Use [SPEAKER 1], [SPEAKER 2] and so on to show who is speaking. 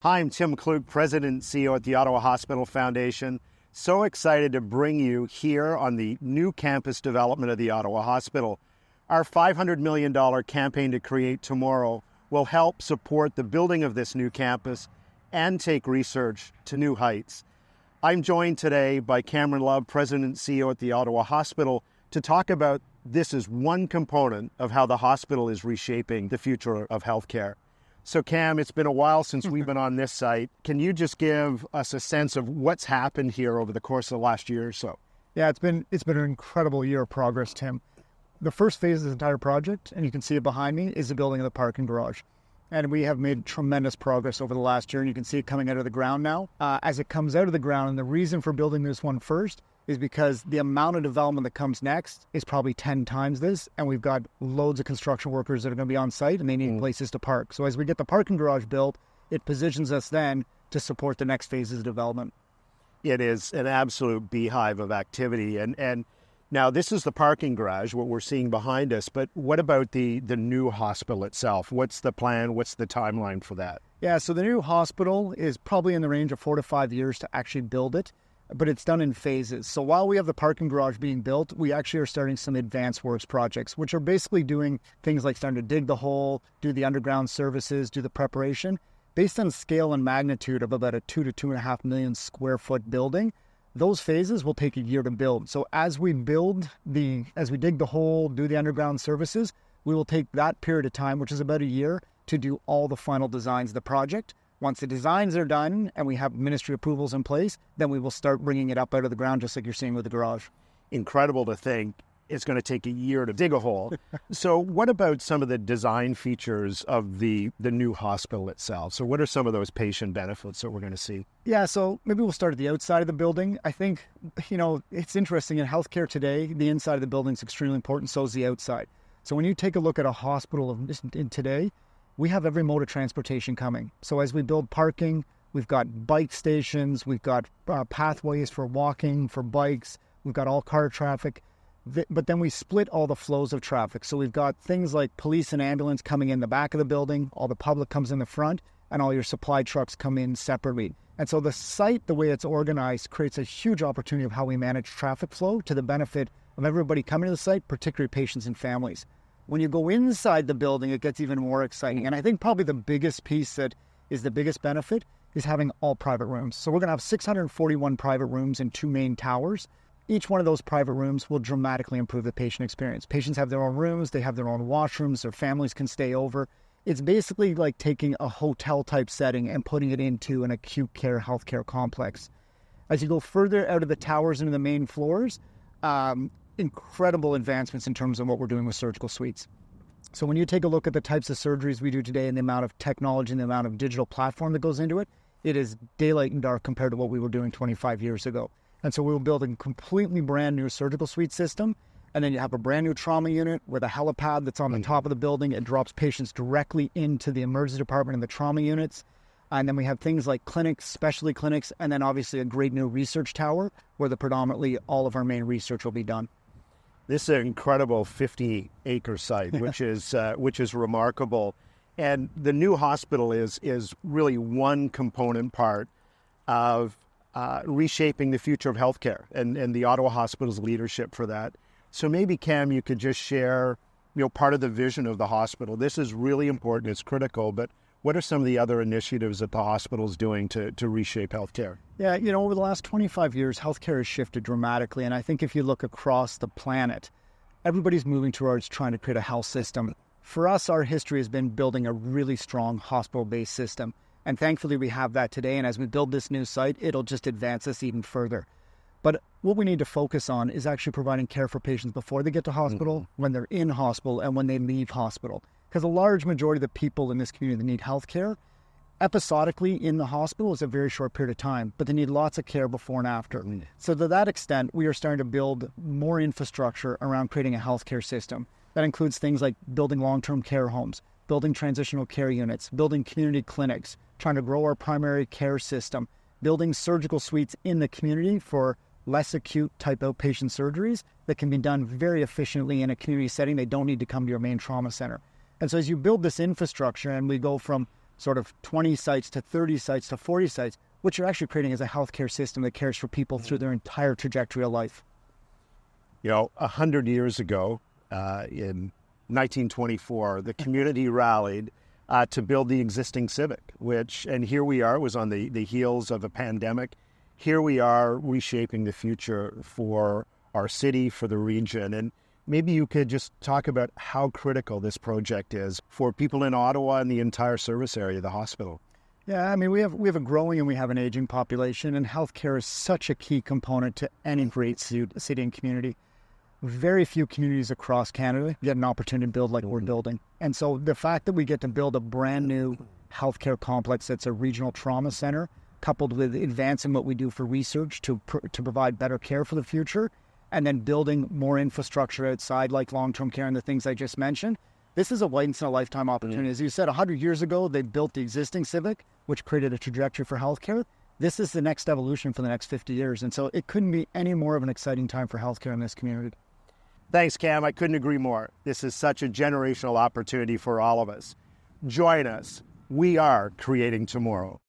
[SPEAKER 1] Hi, I'm Tim Klug, President and CEO at the Ottawa Hospital Foundation. So excited to bring you here on the new campus development of the Ottawa Hospital. Our $500 million campaign to create tomorrow will help support the building of this new campus and take research to new heights. I'm joined today by Cameron Love, President and CEO at the Ottawa Hospital, to talk about this as one component of how the hospital is reshaping the future of healthcare. So Cam, it's been a while since we've been on this site. Can you just give us a sense of what's happened here over the course of the last year or so?
[SPEAKER 2] Yeah, it's been an incredible year of progress, Tim. The first phase of this entire project, and you can see it behind me, is the building of the parking garage. And we have made tremendous progress over the last year, and you can see it coming out of the ground now. As it comes out of the ground, and the reason for building this one first is because the amount of development that comes next is probably 10 times this, and we've got loads of construction workers that are going to be on site, and they need places to park. So as we get the parking garage built, it positions us then to support the next phases of development.
[SPEAKER 1] It is an absolute beehive of activity, and now this is the parking garage, what we're seeing behind us, but what about the new hospital itself? What's the plan? What's the timeline for that?
[SPEAKER 2] Yeah, so the new hospital is probably in the range of 4 to 5 years to actually build it, but it's done in phases. So while we have the parking garage being built, we actually are starting some advanced works projects, which are basically doing things like starting to dig the hole, do the underground services, do the preparation. Based on scale and magnitude of about a 2 to 2.5 million square foot building, those phases will take a year to build. So as we dig the hole, do the underground services, we will take that period of time, which is about a year, to do all the final designs of the project. Once the designs are done and we have ministry approvals in place, then we will start bringing it up out of the ground, just like you're seeing with the garage.
[SPEAKER 1] Incredible to think it's going to take a year to dig a hole. So what about some of the design features of the new hospital itself? So what are some of those patient benefits that we're going to see?
[SPEAKER 2] Yeah, so maybe we'll start at the outside of the building. I think, it's interesting in healthcare today, the inside of the building is extremely important, so is the outside. So when you take a look at a hospital in today, we have every mode of transportation coming. So as we build parking, we've got bike stations, we've got pathways for walking, for bikes, we've got all car traffic, but then we split all the flows of traffic. So we've got things like police and ambulance coming in the back of the building, all the public comes in the front, and all your supply trucks come in separately. And so the site, the way it's organized, creates a huge opportunity of how we manage traffic flow to the benefit of everybody coming to the site, particularly patients and families. When you go inside the building, it gets even more exciting. And I think probably the biggest piece that is the biggest benefit is having all private rooms. So we're going to have 641 private rooms in 2 main towers. Each one of those private rooms will dramatically improve the patient experience. Patients have their own rooms, they have their own washrooms, their families can stay over. It's basically like taking a hotel type setting and putting it into an acute care healthcare complex. As you go further out of the towers into the main floors, incredible advancements in terms of what we're doing with surgical suites. So when you take a look at the types of surgeries we do today and the amount of technology and the amount of digital platform that goes into it, it is daylight and dark compared to what we were doing 25 years ago. And so we will build a completely brand new surgical suite system, and then you have a brand new trauma unit with a helipad that's on the top of the building. It drops patients directly into the emergency department and the trauma units. And then we have things like clinics, specialty clinics, and then obviously a great new research tower where predominantly all of our main research will be done.
[SPEAKER 1] This is an incredible 50-acre site, which is remarkable. And the new hospital is really one component part of reshaping the future of healthcare and the Ottawa Hospital's leadership for that. So maybe, Cam, you could just share part of the vision of the hospital. This is really important, it's critical, but what are some of the other initiatives that the hospital is doing to reshape healthcare?
[SPEAKER 2] Yeah, over the last 25 years, healthcare has shifted dramatically. And I think if you look across the planet, everybody's moving towards trying to create a health system. For us, our history has been building a really strong hospital-based system. And thankfully, we have that today. And as we build this new site, it'll just advance us even further. But what we need to focus on is actually providing care for patients before they get to hospital, when they're in hospital, and when they leave hospital. Because a large majority of the people in this community that need health care, episodically in the hospital is a very short period of time, but they need lots of care before and after. So to that extent, we are starting to build more infrastructure around creating a healthcare system. That includes things like building long-term care homes, building transitional care units, building community clinics, trying to grow our primary care system, building surgical suites in the community for less acute type outpatient surgeries that can be done very efficiently in a community setting. They don't need to come to your main trauma center. And so as you build this infrastructure and we go from sort of 20 sites to 30 sites to 40 sites. What you're actually creating is a healthcare system that cares for people through their entire trajectory of life.
[SPEAKER 1] 100 years ago, in 1924, the community rallied to build the existing Civic, and here we are, it was on the heels of a pandemic. Here we are reshaping the future for our city, for the region. And maybe you could just talk about how critical this project is for people in Ottawa and the entire service area of the hospital.
[SPEAKER 2] Yeah, I mean, we have a growing and we have an aging population, and healthcare is such a key component to any great city and community. Very few communities across Canada get an opportunity to build like we're building. And so the fact that we get to build a brand new healthcare complex that's a regional trauma center, coupled with advancing what we do for research to provide better care for the future, and then building more infrastructure outside like long-term care and the things I just mentioned, this is a once-in-a-lifetime opportunity. As you said, 100 years ago, they built the existing Civic, which created a trajectory for healthcare. This is the next evolution for the next 50 years. And so it couldn't be any more of an exciting time for healthcare in this community.
[SPEAKER 1] Thanks, Cam. I couldn't agree more. This is such a generational opportunity for all of us. Join us. We are creating tomorrow.